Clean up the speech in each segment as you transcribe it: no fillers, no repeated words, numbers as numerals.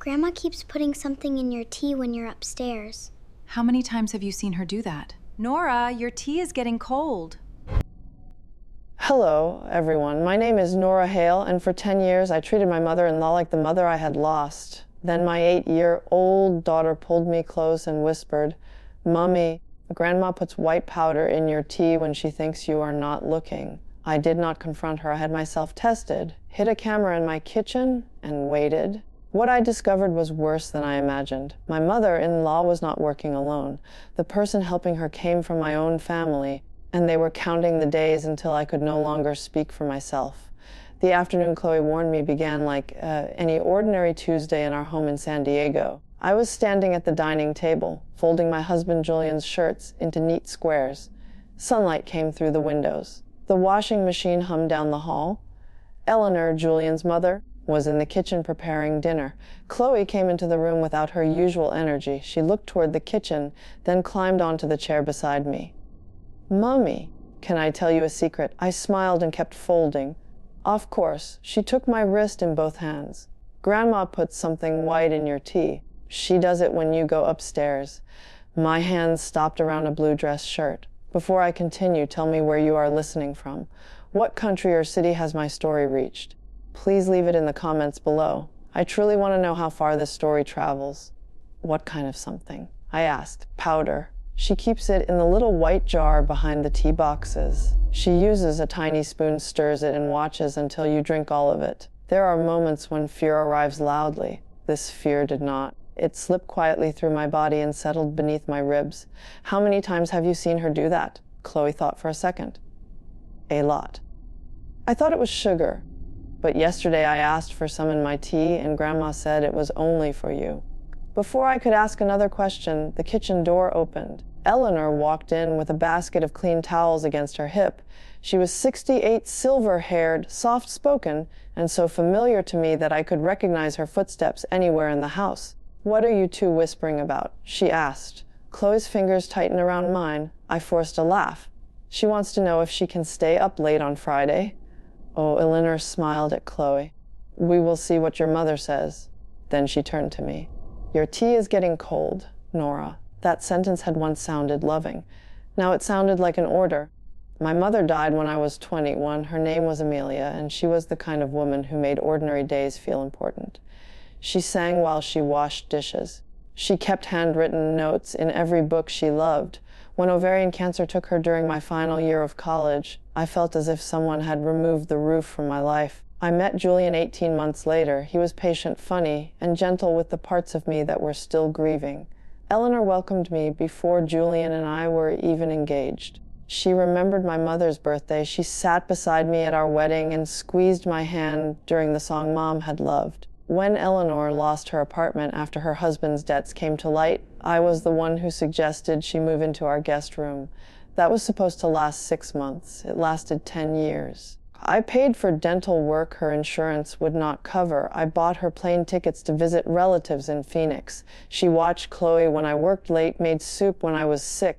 Grandma keeps putting something in your tea when you're upstairs. How many times have you seen her do that? Nora, your tea is getting cold. Hello, everyone. My name is Nora Hale, and for 10 years I treated my mother-in-law like the mother I had lost. Then my 8-year-old daughter pulled me close and whispered, "Mommy, Grandma puts white powder in your tea when she thinks you are not looking." I did not confront her. I had myself tested, hid a camera in my kitchen, and waited. What I discovered was worse than I imagined. My mother-in-law was not working alone. The person helping her came from my own family, and they were counting the days until I could no longer speak for myself. The afternoon Chloe warned me began like any ordinary Tuesday in our home in San Diego. I was standing at the dining table, folding my husband Julian's shirts into neat squares. Sunlight came through the windows. The washing machine hummed down the hall. Eleanor, Julian's mother, was in the kitchen preparing dinner. Chloe came into the room without her usual energy. She looked toward the kitchen, then climbed onto the chair beside me. "Mommy, can I tell you a secret?" I smiled and kept folding. "Of course." She took my wrist in both hands. "Grandma puts something white in your tea. She does it when you go upstairs." My hands stopped around a blue dress shirt. "Before I continue, tell me where you are listening from. What country or city has my story reached? Please leave it in the comments below. I truly want to know how far this story travels." "What kind of something?" I asked. "Powder. She keeps it in the little white jar behind the tea boxes. She uses a tiny spoon, stirs it, and watches until you drink all of it. There are moments when fear arrives loudly. This fear did not. It slipped quietly through my body and settled beneath my ribs." "How many times have you seen her do that?" Chloe thought for a second. "A lot." I thought it was sugar, but yesterday I asked for some in my tea and Grandma said it was only for you. Before I could ask another question, the kitchen door opened. Eleanor walked in with a basket of clean towels against her hip. She was 68, silver-haired, soft-spoken, and so familiar to me that I could recognize her footsteps anywhere in the house. "What are you two whispering about?" she asked. Chloe's fingers tightened around mine. I forced a laugh. "She wants to know if she can stay up late on Friday." Oh, Eleanor smiled at Chloe. "We will see what your mother says." Then she turned to me. "Your tea is getting cold, Nora." That sentence had once sounded loving. Now it sounded like an order. My mother died when I was 21. Her name was Amelia, and she was the kind of woman who made ordinary days feel important. She sang while she washed dishes. She kept handwritten notes in every book she loved. When ovarian cancer took her during my final year of college, I felt as if someone had removed the roof from my life. I met Julian 18 months later. He was patient, funny, and gentle with the parts of me that were still grieving. Eleanor welcomed me before Julian and I were even engaged. She remembered my mother's birthday. She sat beside me at our wedding and squeezed my hand during the song Mom had loved. When Eleanor lost her apartment after her husband's debts came to light, I was the one who suggested she move into our guest room. That was supposed to last 6 months. It lasted 10 years. I paid for dental work her insurance would not cover. I bought her plane tickets to visit relatives in Phoenix. She watched Chloe when I worked late, made soup when I was sick,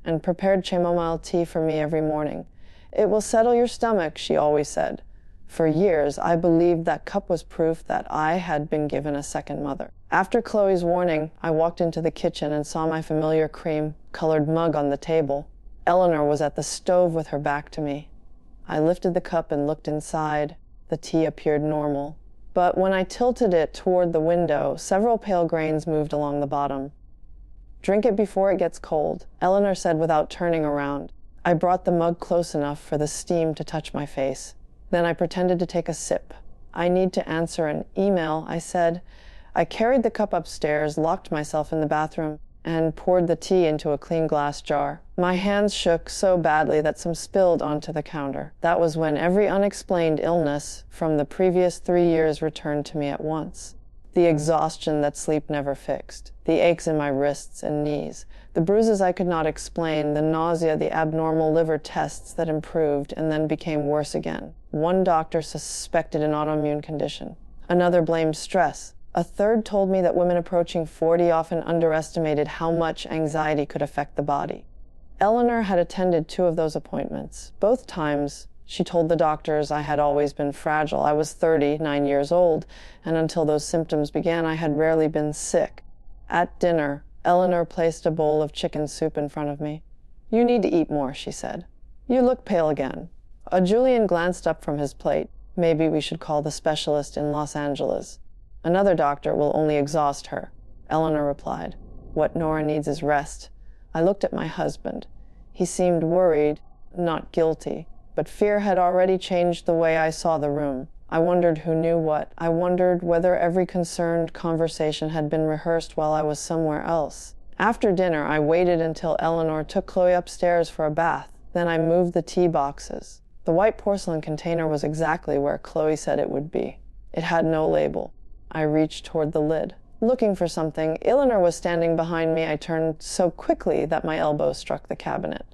and prepared chamomile tea for me every morning. "It will settle your stomach," she always said. For years, I believed that cup was proof that I had been given a second mother. After Chloe's warning, I walked into the kitchen and saw my familiar cream-colored mug on the table. Eleanor was at the stove with her back to me. I lifted the cup and looked inside. The tea appeared normal. But when I tilted it toward the window, several pale grains moved along the bottom. "Drink it before it gets cold," Eleanor said without turning around. I brought the mug close enough for the steam to touch my face. Then I pretended to take a sip. "I need to answer an email," I said. I carried the cup upstairs, locked myself in the bathroom, and poured the tea into a clean glass jar. My hands shook so badly that some spilled onto the counter. That was when every unexplained illness from the previous 3 years returned to me at once. The exhaustion that sleep never fixed, the aches in my wrists and knees, the bruises I could not explain, the nausea, the abnormal liver tests that improved and then became worse again. One doctor suspected an autoimmune condition. Another blamed stress. A third told me that women approaching 40 often underestimated how much anxiety could affect the body. Eleanor had attended 2 of those appointments. Both times, She told the doctors I had always been fragile. I was 39 years old, and until those symptoms began, I had rarely been sick. At dinner, Eleanor placed a bowl of chicken soup in front of me. "You need to eat more," she said. "You look pale again." Julian glanced up from his plate. "Maybe we should call the specialist in Los Angeles. Another doctor will only exhaust her," Eleanor replied. "What Nora needs is rest." I looked at my husband. He seemed worried, not guilty, but fear had already changed the way I saw the room. I wondered who knew what. I wondered whether every concerned conversation had been rehearsed while I was somewhere else. After dinner, I waited until Eleanor took Chloe upstairs for a bath. Then I moved the tea boxes. The white porcelain container was exactly where Chloe said it would be. It had no label. I reached toward the lid, looking for something. Eleanor was standing behind me. I turned so quickly that my elbow struck the cabinet.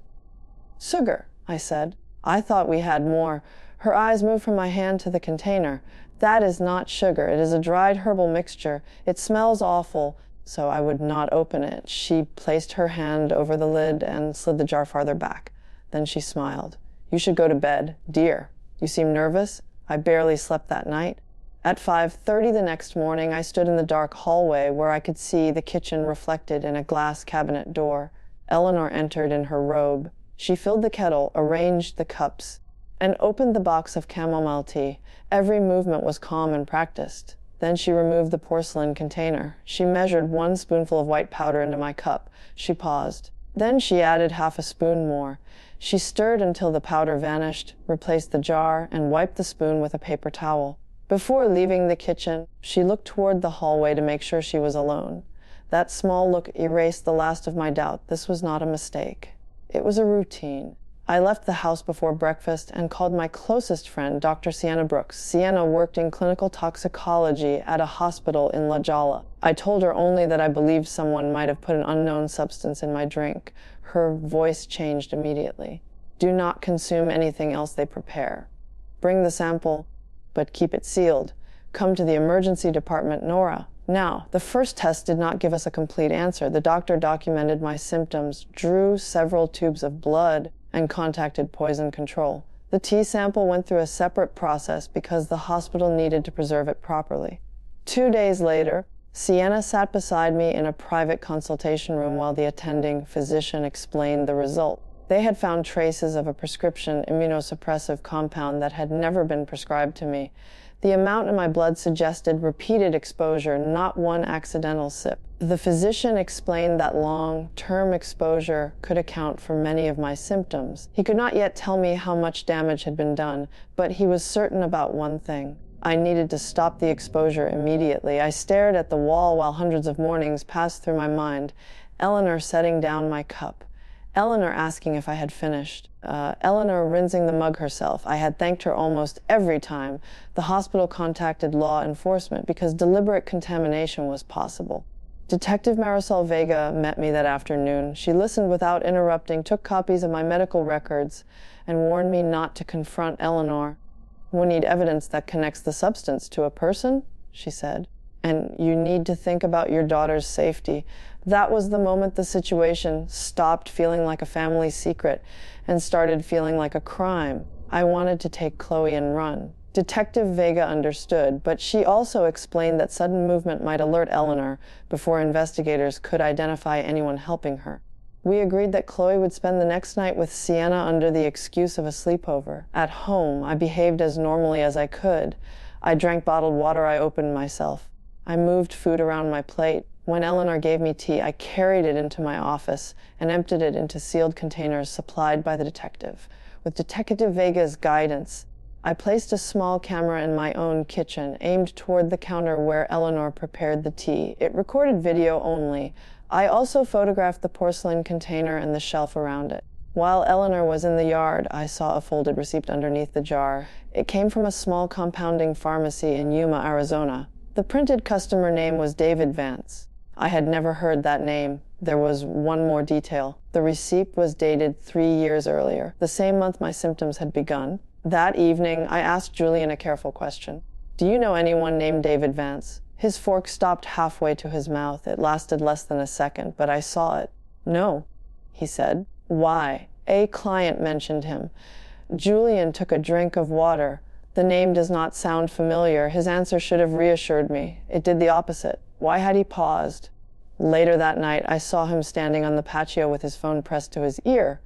"Sugar," I said. "I thought we had more." Her eyes moved from my hand to the container. "That is not sugar. It is a dried herbal mixture. It smells awful." So I would not open it. She placed her hand over the lid and slid the jar farther back. Then she smiled. "You should go to bed. Dear, you seem nervous." I barely slept that night. At 5:30 the next morning, I stood in the dark hallway where I could see the kitchen reflected in a glass cabinet door. Eleanor entered in her robe. She filled the kettle, arranged the cups, and opened the box of chamomile tea. Every movement was calm and practiced. Then she removed the porcelain container. She measured 1 spoonful of white powder into my cup. She paused. Then she added half a spoon more. She stirred until the powder vanished, replaced the jar, and wiped the spoon with a paper towel. Before leaving the kitchen, she looked toward the hallway to make sure she was alone. That small look erased the last of my doubt. This was not a mistake. It was a routine. I left the house before breakfast and called my closest friend, Dr. Sienna Brooks. Sienna worked in clinical toxicology at a hospital in La Jolla. I told her only that I believed someone might have put an unknown substance in my drink. Her voice changed immediately. "Do not consume anything else they prepare. Bring the sample, but keep it sealed. Come to the emergency department, Nora. Now." The first test did not give us a complete answer. The doctor documented my symptoms, drew several tubes of blood, and contacted poison control. The tea sample went through a separate process because the hospital needed to preserve it properly. 2 days later, Sienna sat beside me in a private consultation room while the attending physician explained the result. They had found traces of a prescription immunosuppressive compound that had never been prescribed to me. The amount in my blood suggested repeated exposure, not one accidental sip. The physician explained that long-term exposure could account for many of my symptoms. He could not yet tell me how much damage had been done, but he was certain about one thing. I needed to stop the exposure immediately. I stared at the wall while hundreds of mornings passed through my mind. Eleanor setting down my cup. Eleanor asking if I had finished. Eleanor rinsing the mug herself. I had thanked her almost every time. The hospital contacted law enforcement because deliberate contamination was possible. Detective Marisol Vega met me that afternoon. She listened without interrupting, took copies of my medical records, and warned me not to confront Eleanor. "We need evidence that connects the substance to a person," she said. "And you need to think about your daughter's safety." That was the moment the situation stopped feeling like a family secret and started feeling like a crime. I wanted to take Chloe and run. Detective Vega understood, but she also explained that sudden movement might alert Eleanor before investigators could identify anyone helping her. We agreed that Chloe would spend the next night with Sienna under the excuse of a sleepover. At home, I behaved as normally as I could. I drank bottled water I opened myself. I moved food around my plate. When Eleanor gave me tea, I carried it into my office and emptied it into sealed containers supplied by the detective. With Detective Vega's guidance, I placed a small camera in my own kitchen, aimed toward the counter where Eleanor prepared the tea. It recorded video only. I also photographed the porcelain container and the shelf around it. While Eleanor was in the yard, I saw a folded receipt underneath the jar. It came from a small compounding pharmacy in Yuma, Arizona. The printed customer name was David Vance. I had never heard that name. There was one more detail. The receipt was dated 3 years earlier, the same month my symptoms had begun. That evening, I asked Julian a careful question. "Do you know anyone named David Vance?" His fork stopped halfway to his mouth. It lasted less than a second, but I saw it. "No," he said. "Why?" "A client mentioned him. Julian took a drink of water. The name does not sound familiar. His answer should have reassured me. It did the opposite. Why had he paused? Later that night, I saw him standing on the patio with his phone pressed to his ear.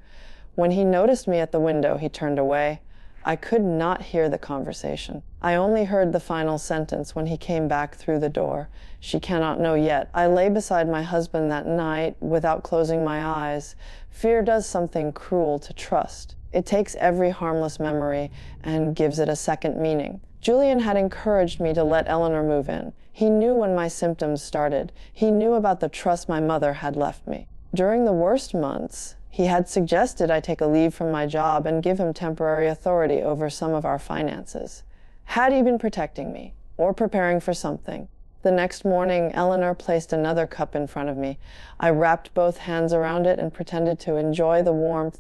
When he noticed me at the window, he turned away. I could not hear the conversation. I only heard the final sentence when he came back through the door. She cannot know yet. I lay beside my husband that night without closing my eyes. Fear does something cruel to trust. It takes every harmless memory and gives it a second meaning. Julian had encouraged me to let Eleanor move in. He knew when my symptoms started. He knew about the trust my mother had left me. During the worst months, he had suggested I take a leave from my job and give him temporary authority over some of our finances. Had he been protecting me or preparing for something? The next morning, Eleanor placed another cup in front of me. I wrapped both hands around it and pretended to enjoy the warmth.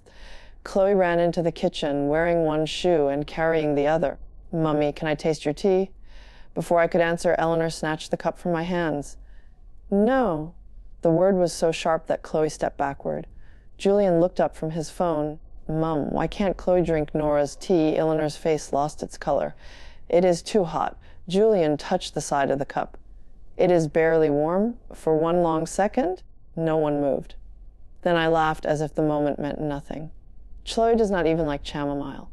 Chloe ran into the kitchen, wearing one shoe and carrying the other. "Mummy, can I taste your tea?" Before I could answer, Eleanor snatched the cup from my hands. "No." The word was so sharp that Chloe stepped backward. Julian looked up from his phone. "Mum, why can't Chloe drink Nora's tea?" Eleanor's face lost its color. "It is too hot." Julian touched the side of the cup. "It is barely warm." For one long second, no one moved. Then I laughed as if the moment meant nothing. Chloe does not even like chamomile.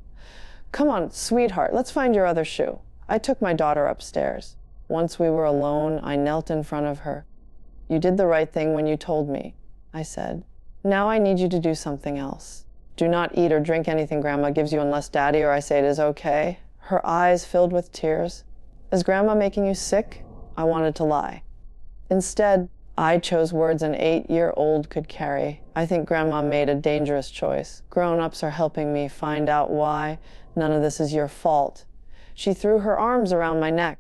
"Come on, sweetheart, let's find your other shoe." I took my daughter upstairs. Once we were alone, I knelt in front of her. "You did the right thing when you told me," I said. "Now I need you to do something else. Do not eat or drink anything Grandma gives you unless Daddy or I say it is okay." Her eyes filled with tears. "Is Grandma making you sick?" I wanted to lie. Instead, I chose words an 8-year-old could carry. "I think Grandma made a dangerous choice. Grown-ups are helping me find out why. None of this is your fault." She threw her arms around my neck.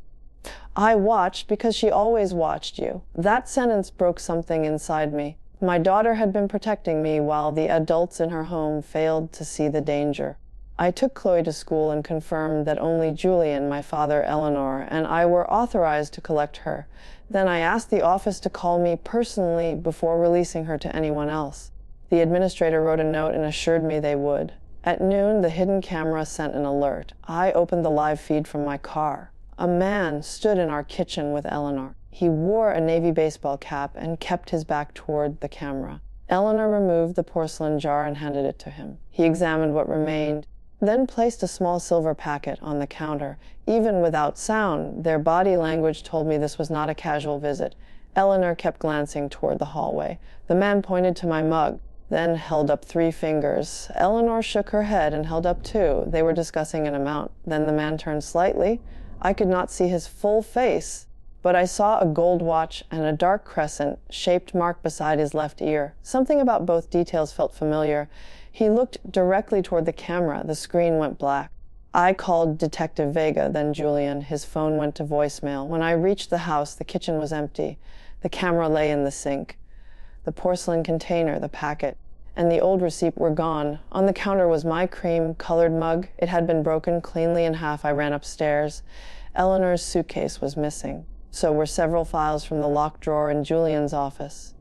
"I watched because she always watched you." That sentence broke something inside me. My daughter had been protecting me while the adults in her home failed to see the danger. I took Chloe to school and confirmed that only Julian, my father, Eleanor, and I were authorized to collect her. Then I asked the office to call me personally before releasing her to anyone else. The administrator wrote a note and assured me they would. At noon, the hidden camera sent an alert. I opened the live feed from my car. A man stood in our kitchen with Eleanor. He wore a navy baseball cap and kept his back toward the camera. Eleanor removed the porcelain jar and handed it to him. He examined what remained, then placed a small silver packet on the counter. Even without sound, their body language told me this was not a casual visit. Eleanor kept glancing toward the hallway. The man pointed to my mug, then held up 3 fingers. Eleanor shook her head and held up 2. They were discussing an amount. Then the man turned slightly. I could not see his full face, but I saw a gold watch and a dark crescent-shaped mark beside his left ear. Something about both details felt familiar. He looked directly toward the camera. The screen went black. I called Detective Vega, then Julian. His phone went to voicemail. When I reached the house, the kitchen was empty. The camera lay in the sink. The porcelain container, the packet, and the old receipt were gone. On the counter was my cream-colored mug. It had been broken cleanly in half. I ran upstairs. Eleanor's suitcase was missing. So were several files from the locked drawer in Julian's office.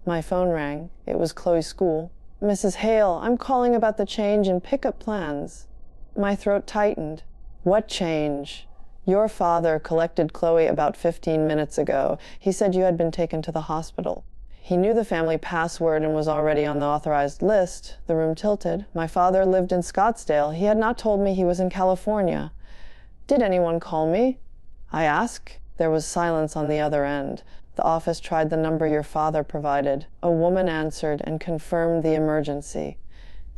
My phone rang. It was Chloe's school. "Mrs. Hale, I'm calling about the change in pickup plans." My throat tightened. "What change?" "Your father collected Chloe about 15 minutes ago. He said you had been taken to the hospital. He knew the family password and was already on the authorized list." The room tilted. "My father lived in Scottsdale. He had not told me he was in California." "Did anyone call me?" I asked. There was silence on the other end. "The office tried the number your father provided." A woman answered and confirmed the emergency.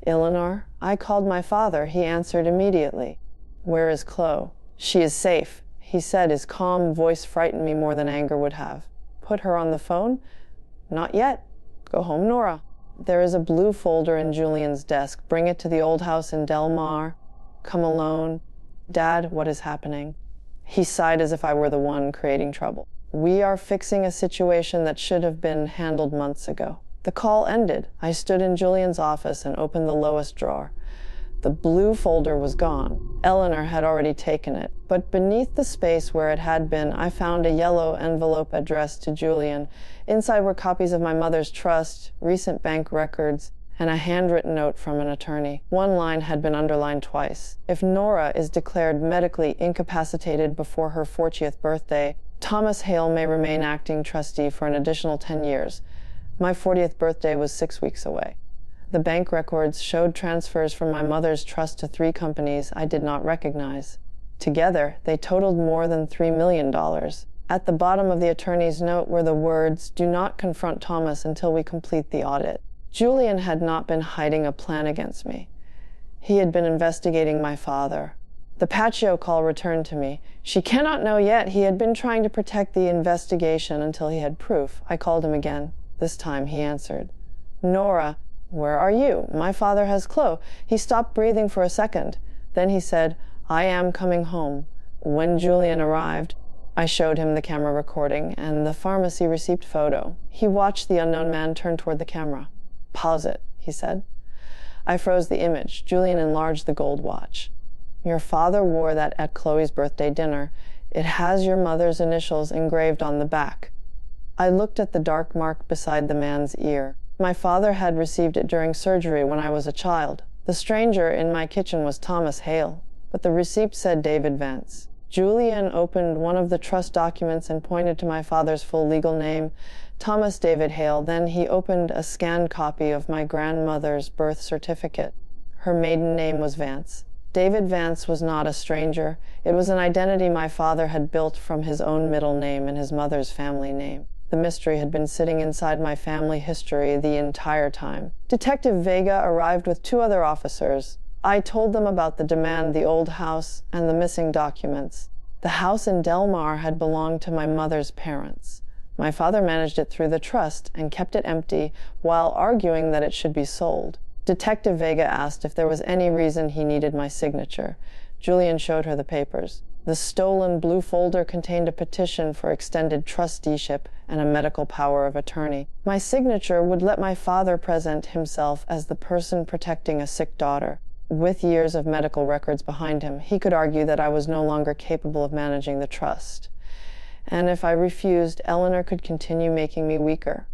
"Eleanor, I called my father. He answered immediately." "Where is Chloe?" "She is safe," he said. His calm voice frightened me more than anger would have. "Put her on the phone?" "Not yet. Go home, Nora." "There is a blue folder in Julian's desk. Bring it to the old house in Del Mar. Come alone." "Dad, what is happening?" He sighed as if I were the one creating trouble. "We are fixing a situation that should have been handled months ago." The call ended. I stood in Julian's office and opened the lowest drawer. The blue folder was gone. Eleanor had already taken it. But beneath the space where it had been, I found a yellow envelope addressed to Julian. Inside were copies of my mother's trust, recent bank records, and a handwritten note from an attorney. One line had been underlined twice. If Nora is declared medically incapacitated before her 40th birthday, Thomas Hale may remain acting trustee for an additional 10 years. My 40th birthday was 6 weeks away. The bank records showed transfers from my mother's trust to 3 companies I did not recognize. Together, they totaled more than $3 million. At the bottom of the attorney's note were the words, "Do not confront Thomas until we complete the audit." Julian had not been hiding a plan against me. He had been investigating my father. The Paccio call returned to me. She cannot know yet. He had been trying to protect the investigation until he had proof. I called him again. This time he answered. "Nora, where are you? My father has Chloe." He stopped breathing for a second. Then he said, "I am coming home." When Julian arrived, I showed him the camera recording and the pharmacy receipt photo. He watched the unknown man turn toward the camera. "Pause it," he said. I froze the image. Julian enlarged the gold watch. "Your father wore that at Chloe's birthday dinner. It has your mother's initials engraved on the back." I looked at the dark mark beside the man's ear. My father had received it during surgery when I was a child. The stranger in my kitchen was Thomas Hale, but the receipt said David Vance. Julian opened one of the trust documents and pointed to my father's full legal name, Thomas David Hale. Then he opened a scanned copy of my grandmother's birth certificate. Her maiden name was Vance. David Vance was not a stranger. It was an identity my father had built from his own middle name and his mother's family name. The mystery had been sitting inside my family history the entire time. Detective Vega arrived with 2 other officers. I told them about the demand, the old house, and the missing documents. The house in Del Mar had belonged to my mother's parents. My father managed it through the trust and kept it empty while arguing that it should be sold. Detective Vega asked if there was any reason he needed my signature. Julian showed her the papers. The stolen blue folder contained a petition for extended trusteeship and a medical power of attorney. My signature would let my father present himself as the person protecting a sick daughter. With years of medical records behind him, he could argue that I was no longer capable of managing the trust. And if I refused, Eleanor could continue making me weaker.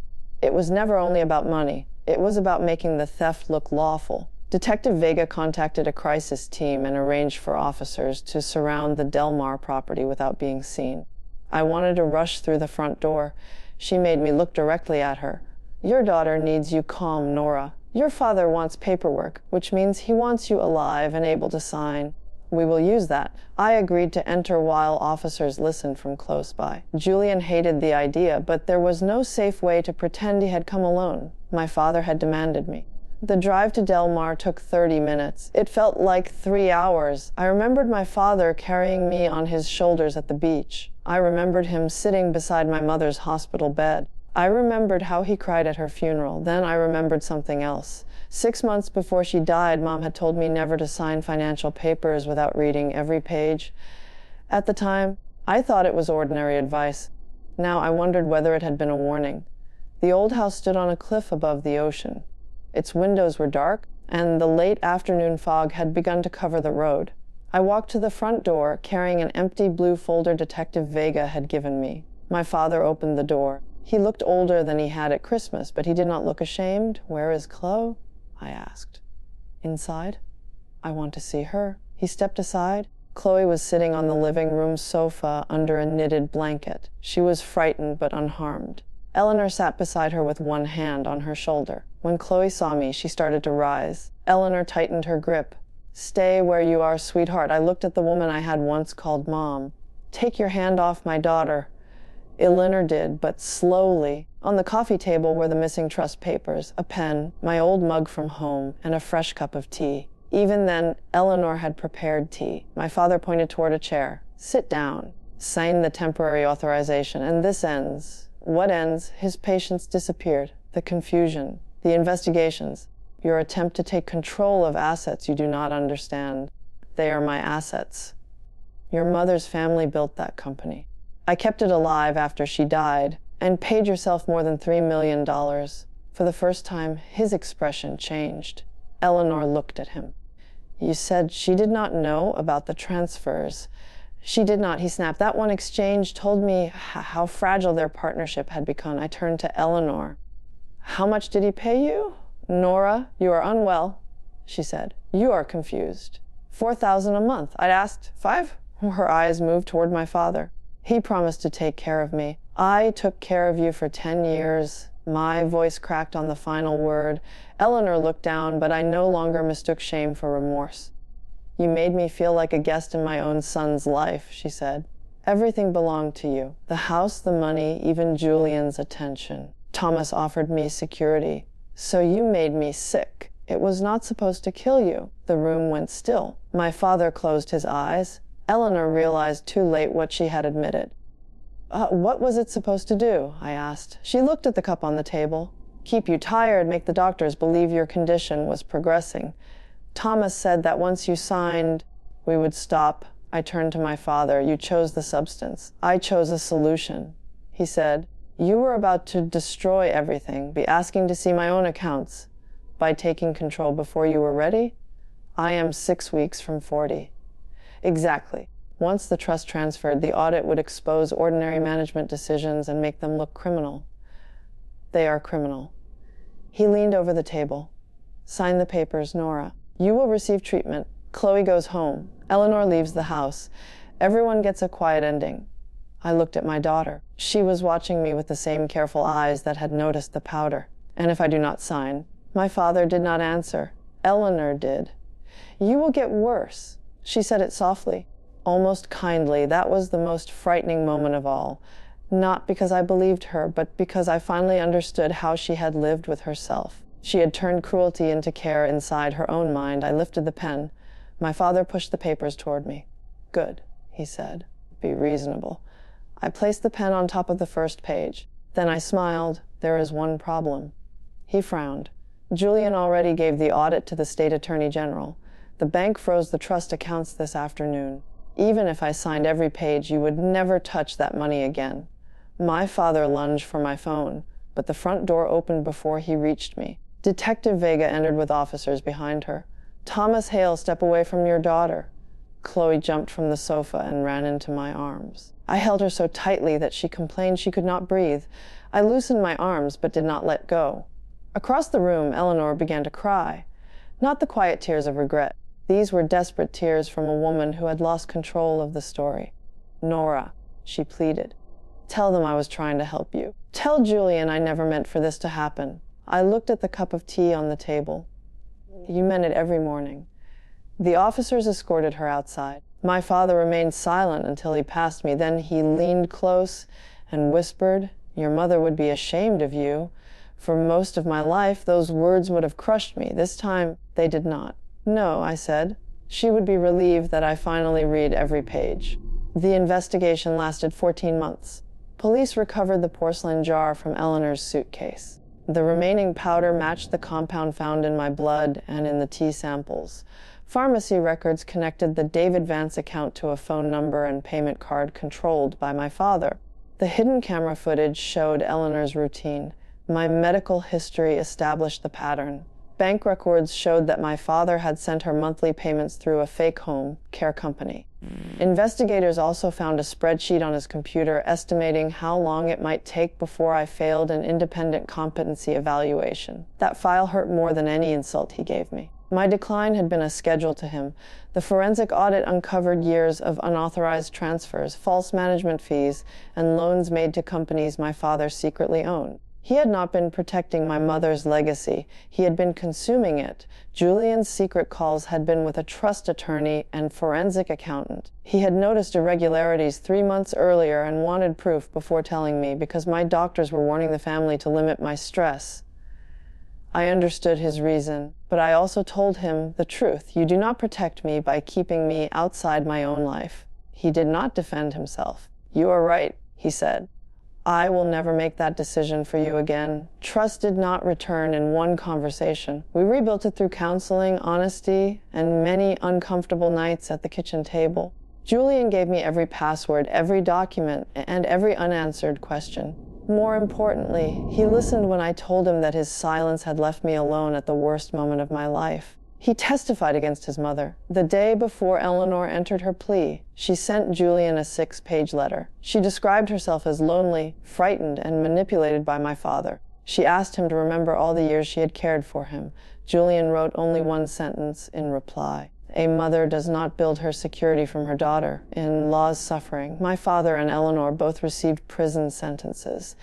It was never only about money. It was about making the theft look lawful. Detective Vega contacted a crisis team and arranged for officers to surround the Del Mar property without being seen. I wanted to rush through the front door. She made me look directly at her. "Your daughter needs you calm, Nora. Your father wants paperwork, which means he wants you alive and able to sign. We will use that." I agreed to enter while officers listened from close by. Julian hated the idea, but there was no safe way to pretend he had come alone. My father had demanded me. The drive to Del Mar took 30 minutes. It felt like 3 hours. I remembered my father carrying me on his shoulders at the beach. I remembered him sitting beside my mother's hospital bed. I remembered how he cried at her funeral. Then I remembered something else. 6 months before she died, Mom had told me never to sign financial papers without reading every page. At the time, I thought it was ordinary advice. Now I wondered whether it had been a warning. The old house stood on a cliff above the ocean. Its windows were dark, and the late afternoon fog had begun to cover the road. I walked to the front door, carrying an empty blue folder Detective Vega had given me. My father opened the door. He looked older than he had at Christmas, but he did not look ashamed. "Where is Chloe?" I asked. "Inside. I want to see her." He stepped aside. Chloe was sitting on the living room sofa under a knitted blanket. She was frightened but unharmed. Eleanor sat beside her with one hand on her shoulder. When Chloe saw me, she started to rise. Eleanor tightened her grip. "Stay where you are, sweetheart." I looked at the woman I had once called Mom. "Take your hand off my daughter." Eleanor did, but slowly. On the coffee table were the missing trust papers, a pen, my old mug from home, and a fresh cup of tea. Even then, Eleanor had prepared tea. My father pointed toward a chair. "Sit down." Signed the temporary authorization, and this ends. What ends? His patience disappeared. The confusion. The investigations. Your attempt to take control of assets you do not understand. They are my assets. Your mother's family built that company. I kept it alive after she died, and paid yourself more than $3 million. For the first time, his expression changed. Eleanor looked at him. "You said she did not know about the transfers." "She did not," he snapped. "That one exchange told me how fragile their partnership had become." I turned to Eleanor. "How much did he pay you?" Nora, you are unwell, she said. You are confused. 4,000 a month. I'd asked 5? Her eyes moved toward my father. He promised to take care of me. I took care of you for 10 years. My voice cracked on the final word. Eleanor looked down, but I no longer mistook shame for remorse. You made me feel like a guest in my own son's life, she said. Everything belonged to you. The house, the money, even Julian's attention. Thomas offered me security. So you made me sick. It was not supposed to kill you. The room went still. My father closed his eyes. Eleanor realized too late what she had admitted. What was it supposed to do? I asked. She looked at the cup on the table. Keep you tired, make the doctors believe your condition was progressing. Thomas said that once you signed, we would stop. I turned to my father. You chose the substance. I chose a solution. He said, you were about to destroy everything, be asking to see my own accounts. By taking control before you were ready, I am 6 weeks from 40. Exactly. Once the trust transferred, the audit would expose ordinary management decisions and make them look criminal. They are criminal. He leaned over the table. Sign the papers, Nora. You will receive treatment. Chloe goes home. Eleanor leaves the house. Everyone gets a quiet ending. I looked at my daughter. She was watching me with the same careful eyes that had noticed the powder. And if I do not sign? My father did not answer. Eleanor did. You will get worse. She said it softly, almost kindly. That was the most frightening moment of all. Not because I believed her, but because I finally understood how she had lived with herself. She had turned cruelty into care inside her own mind. I lifted the pen. My father pushed the papers toward me. Good, he said. Be reasonable. I placed the pen on top of the first page. Then I smiled. There is one problem. He frowned. Julian already gave the audit to the state attorney general. The bank froze the trust accounts this afternoon. Even if I signed every page, you would never touch that money again. My father lunged for my phone, but the front door opened before he reached me. Detective Vega entered with officers behind her. Thomas Hale, step away from your daughter. Chloe jumped from the sofa and ran into my arms. I held her so tightly that she complained she could not breathe. I loosened my arms but did not let go. Across the room, Eleanor began to cry. Not the quiet tears of regret. These were desperate tears from a woman who had lost control of the story. Nora, she pleaded. Tell them I was trying to help you. Tell Julian I never meant for this to happen. I looked at the cup of tea on the table. You meant it every morning. The officers escorted her outside. My father remained silent until he passed me. Then he leaned close and whispered, your mother would be ashamed of you. For most of my life, those words would have crushed me. This time, they did not. No, I said. She would be relieved that I finally read every page. The investigation lasted 14 months. Police recovered the porcelain jar from Eleanor's suitcase. The remaining powder matched the compound found in my blood and in the tea samples. Pharmacy records connected the David Vance account to a phone number and payment card controlled by my father. The hidden camera footage showed Eleanor's routine. My medical history established the pattern. Bank records showed that my father had sent her monthly payments through a fake home care company. Investigators also found a spreadsheet on his computer estimating how long it might take before I failed an independent competency evaluation. That file hurt more than any insult he gave me. My decline had been a schedule to him. The forensic audit uncovered years of unauthorized transfers, false management fees, and loans made to companies my father secretly owned. He had not been protecting my mother's legacy. He had been consuming it. Julian's secret calls had been with a trust attorney and forensic accountant. He had noticed irregularities 3 months earlier and wanted proof before telling me because my doctors were warning the family to limit my stress. I understood his reason, but I also told him the truth. You do not protect me by keeping me outside my own life. He did not defend himself. You are right, he said. I will never make that decision for you again. Trust did not return in one conversation. We rebuilt it through counseling, honesty, and many uncomfortable nights at the kitchen table. Julian gave me every password, every document, and every unanswered question. More importantly, he listened when I told him that his silence had left me alone at the worst moment of my life. He testified against his mother. The day before Eleanor entered her plea, she sent Julian a 6-page letter. She described herself as lonely, frightened, and manipulated by my father. She asked him to remember all the years she had cared for him. Julian wrote only one sentence in reply. A mother does not build her security from her daughter. In Law's suffering, my father and Eleanor both received prison sentences.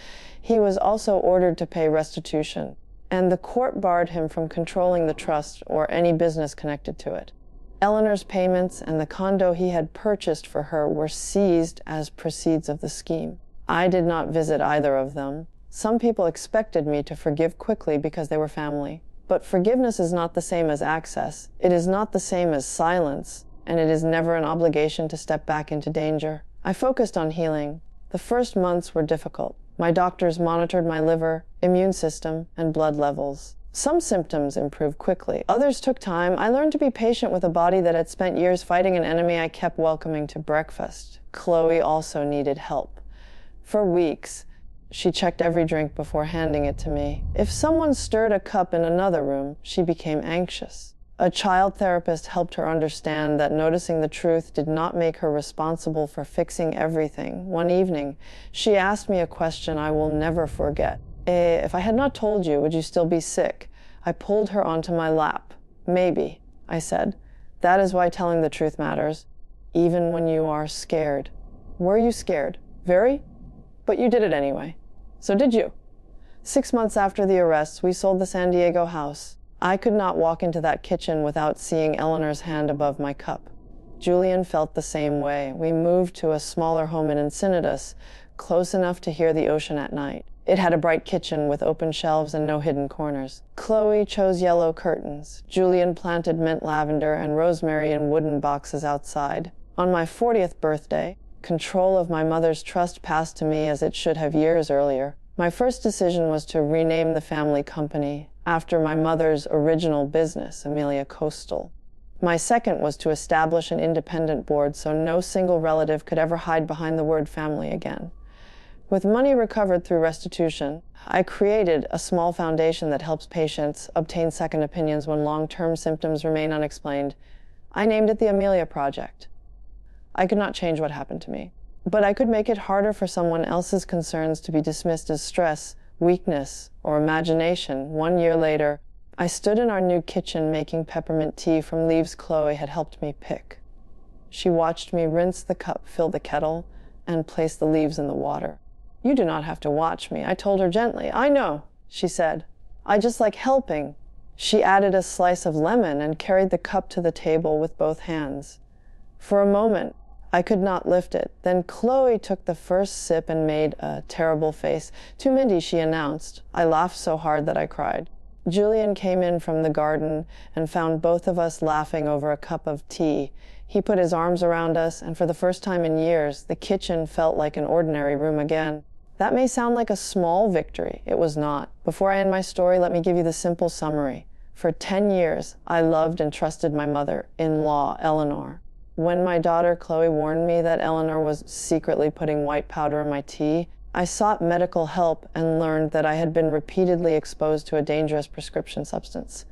He was also ordered to pay restitution, and the court barred him from controlling the trust or any business connected to it. Eleanor's payments and the condo he had purchased for her were seized as proceeds of the scheme. I did not visit either of them. Some people expected me to forgive quickly because they were family. But forgiveness is not the same as access. It is not the same as silence, and it is never an obligation to step back into danger. I focused on healing. The first months were difficult. My doctors monitored my liver, immune system, and blood levels. Some symptoms improved quickly. Others took time. I learned to be patient with a body that had spent years fighting an enemy I kept welcoming to breakfast. Chloe also needed help. For weeks, she checked every drink before handing it to me. If someone stirred a cup in another room, she became anxious. A child therapist helped her understand that noticing the truth did not make her responsible for fixing everything. One evening, she asked me a question I will never forget. If I had not told you, would you still be sick? I pulled her onto my lap. Maybe, I said. That is why telling the truth matters, even when you are scared. Were you scared? Very? But you did it anyway. So did you. 6 months after the arrests, we sold the San Diego house. I could not walk into that kitchen without seeing Eleanor's hand above my cup. Julian felt the same way. We moved to a smaller home in Encinitas, close enough to hear the ocean at night. It had a bright kitchen with open shelves and no hidden corners. Chloe chose yellow curtains. Julian planted mint lavender and rosemary in wooden boxes outside. On my 40th birthday, control of my mother's trust passed to me as it should have years earlier. My first decision was to rename the family company after my mother's original business, Amelia Coastal. My second was to establish an independent board so no single relative could ever hide behind the word family again. With money recovered through restitution, I created a small foundation that helps patients obtain second opinions when long-term symptoms remain unexplained. I named it the Amelia Project. I could not change what happened to me, but I could make it harder for someone else's concerns to be dismissed as stress, weakness, or imagination. 1 year later, I stood in our new kitchen making peppermint tea from leaves Chloe had helped me pick. She watched me rinse the cup, fill the kettle, and place the leaves in the water. "You do not have to watch me," I told her gently. "I know," she said. "I just like helping." She added a slice of lemon and carried the cup to the table with both hands. For a moment, I could not lift it. Then Chloe took the first sip and made a terrible face. "Too minty," she announced. I laughed so hard that I cried. Julian came in from the garden and found both of us laughing over a cup of tea. He put his arms around us, and for the first time in years, the kitchen felt like an ordinary room again. That may sound like a small victory. It was not. Before I end my story, let me give you the simple summary. For 10 years, I loved and trusted my mother-in-law, Eleanor. When my daughter Chloe warned me that Eleanor was secretly putting white powder in my tea, I sought medical help and learned that I had been repeatedly exposed to a dangerous prescription substance.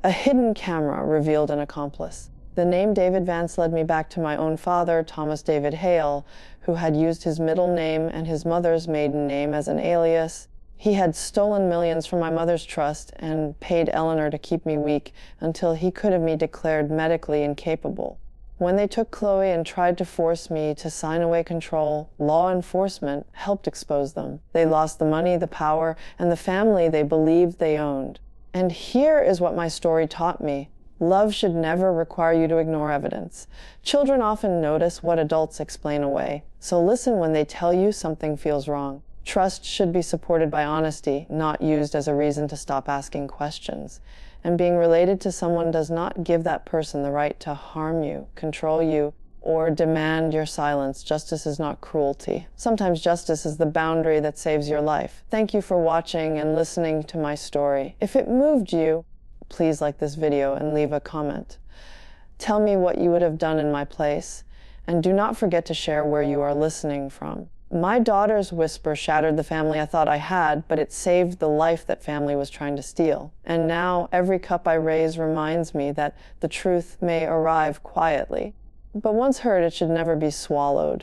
A hidden camera revealed an accomplice. The name David Vance led me back to my own father, Thomas David Hale, who had used his middle name and his mother's maiden name as an alias. He had stolen millions from my mother's trust and paid Eleanor to keep me weak until he could have me declared medically incapable. When they took Chloe and tried to force me to sign away control, law enforcement helped expose them. They lost the money, the power, and the family they believed they owned. And here is what my story taught me. Love should never require you to ignore evidence. Children often notice what adults explain away, so listen when they tell you something feels wrong. Trust should be supported by honesty, not used as a reason to stop asking questions. And being related to someone does not give that person the right to harm you, control you, or demand your silence. Justice is not cruelty. Sometimes justice is the boundary that saves your life. Thank you for watching and listening to my story. If it moved you, please like this video and leave a comment. Tell me what you would have done in my place, and do not forget to share where you are listening from. My daughter's whisper shattered the family I thought I had, but it saved the life that family was trying to steal. And now every cup I raise reminds me that the truth may arrive quietly, but once heard, it should never be swallowed.